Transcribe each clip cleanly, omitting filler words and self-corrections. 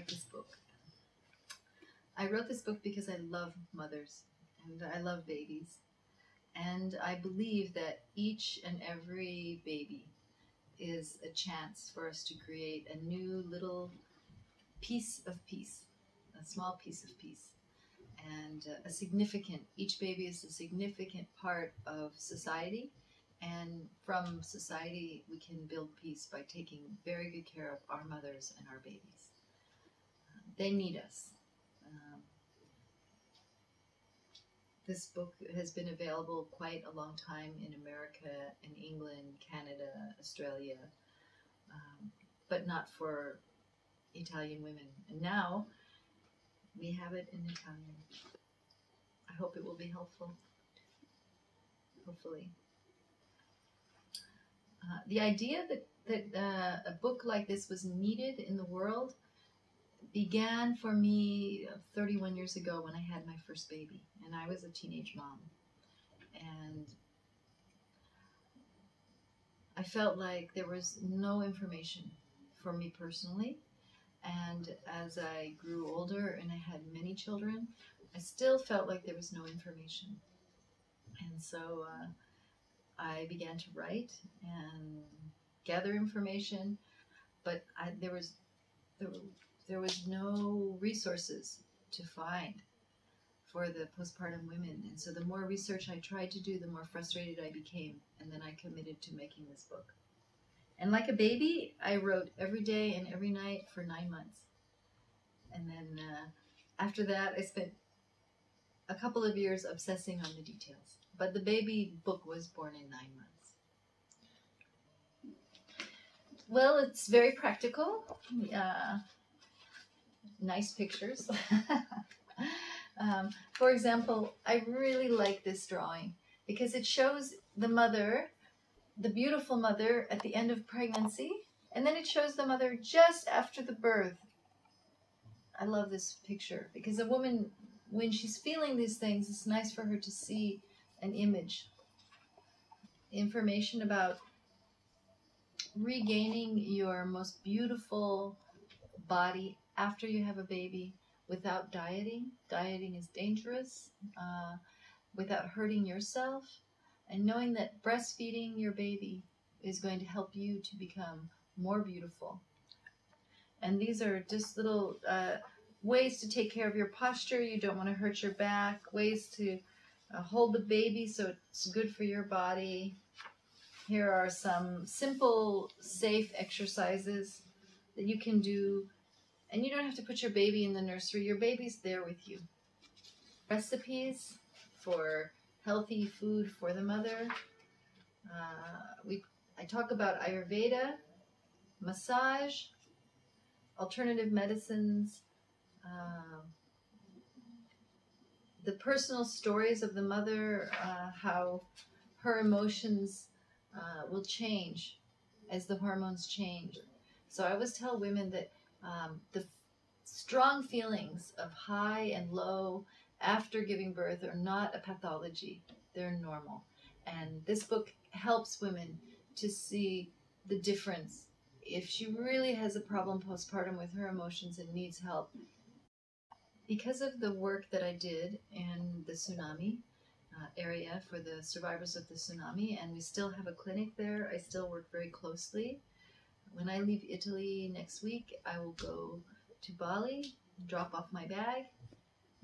this book. I wrote this book because I love mothers and I love babies. And I believe that each and every baby is a chance for us to create a new little piece of peace, a small piece of peace. And each baby is a significant part of society. And from society, we can build peace by taking very good care of our mothers and our babies. They need us. This book has been available quite a long time in America, in England, Canada, Australia, but not for Italian women. And now we have it in Italian. I hope it will be helpful, hopefully. The idea that a book like this was needed in the world began for me 31 years ago when I had my first baby, and I was a teenage mom. And I felt like there was no information for me personally. And as I grew older and I had many children, I still felt like there was no information. And so I began to write and gather information, but there was no resources to find for the postpartum women. And so the more research I tried to do, the more frustrated I became. And then I committed to making this book. And like a baby, I wrote every day and every night for 9 months. And then after that, I spent a couple of years obsessing on the details. But the baby book was born in 9 months. Well, it's very practical. Nice pictures. For example, I really like this drawing because it shows the mother, the beautiful mother at the end of pregnancy, and then it shows the mother just after the birth. I love this picture because a woman, when she's feeling these things, it's nice for her to see an image. Information about regaining your most beautiful body after you have a baby without dieting. Dieting is dangerous, without hurting yourself, and knowing that breastfeeding your baby is going to help you to become more beautiful. And these are just little ways to take care of your posture. You don't want to hurt your back. Ways to hold the baby so it's good for your body. Here are some simple, safe exercises that you can do. And you don't have to put your baby in the nursery. Your baby's there with you. Recipes for healthy food for the mother. I talk about Ayurveda, massage, alternative medicines, the personal stories of the mother, how her emotions will change as the hormones change. So I always tell women that the strong feelings of high and low after giving birth are not a pathology. They're normal. And this book helps women to see the difference. If she really has a problem postpartum with her emotions and needs help, because of the work that I did in the Tsunami area for the survivors of the tsunami, and we still have a clinic there, I still work very closely. When I leave Italy next week, I will go to Bali, drop off my bag,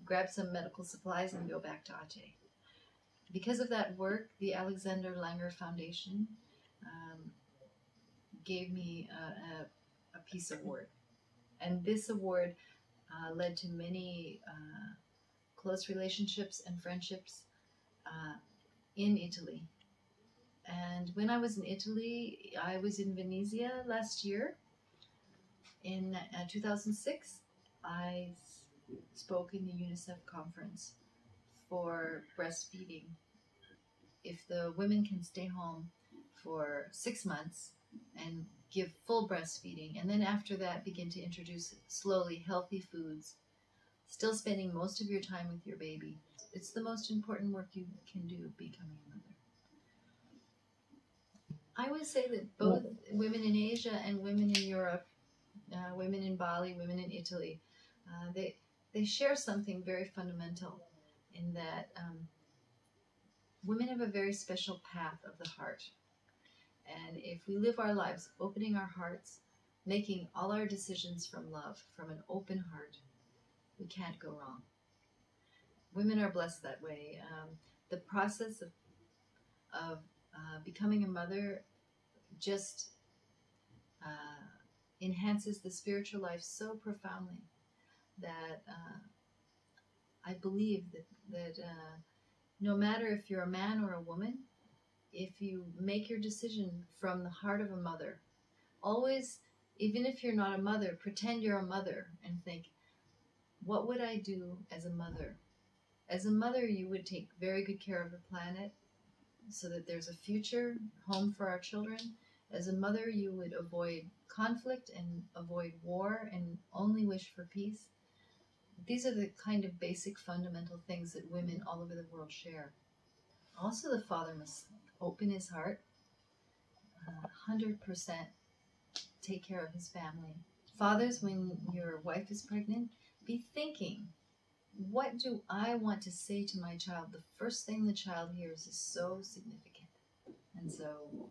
grab some medical supplies, and go back to Aceh. Because of that work, the Alexander Langer Foundation gave me a peace award. And this award led to many close relationships and friendships in Italy. And when I was in Italy, I was in Venezia last year. In 2006, I spoke in the Unicef conference for breastfeeding. If the women can stay home for 6 months and give full breastfeeding, and then after that begin to introduce slowly healthy foods, still spending most of your time with your baby, it's the most important work you can do becoming a mother. I would say that both women in Asia and women in Europe women in Bali, women in Italy, they share something very fundamental in that women have a very special path of the heart. And if we live our lives opening our hearts, making all our decisions from love, from an open heart, we can't go wrong. Women are blessed that way. The process of becoming a mother just enhances the spiritual life so profoundly that I believe that no matter if you're a man or a woman, if you make your decision from the heart of a mother, always, even if you're not a mother, pretend you're a mother and think, what would I do as a mother? As a mother, you would take very good care of the planet so that there's a future home for our children. As a mother, you would avoid conflict and avoid war and only wish for peace. These are the kind of basic fundamental things that women all over the world share. Also, the father must open his heart, 100% take care of his family. Fathers, when your wife is pregnant, be thinking, what do I want to say to my child? The first thing the child hears is so significant. And so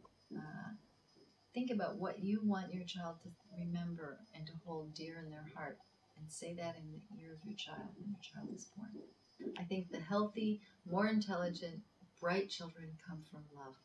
think about what you want your child to remember and to hold dear in their heart, and say that in the ear of your child when your child is born. I think the healthy, more intelligent, bright children come from love.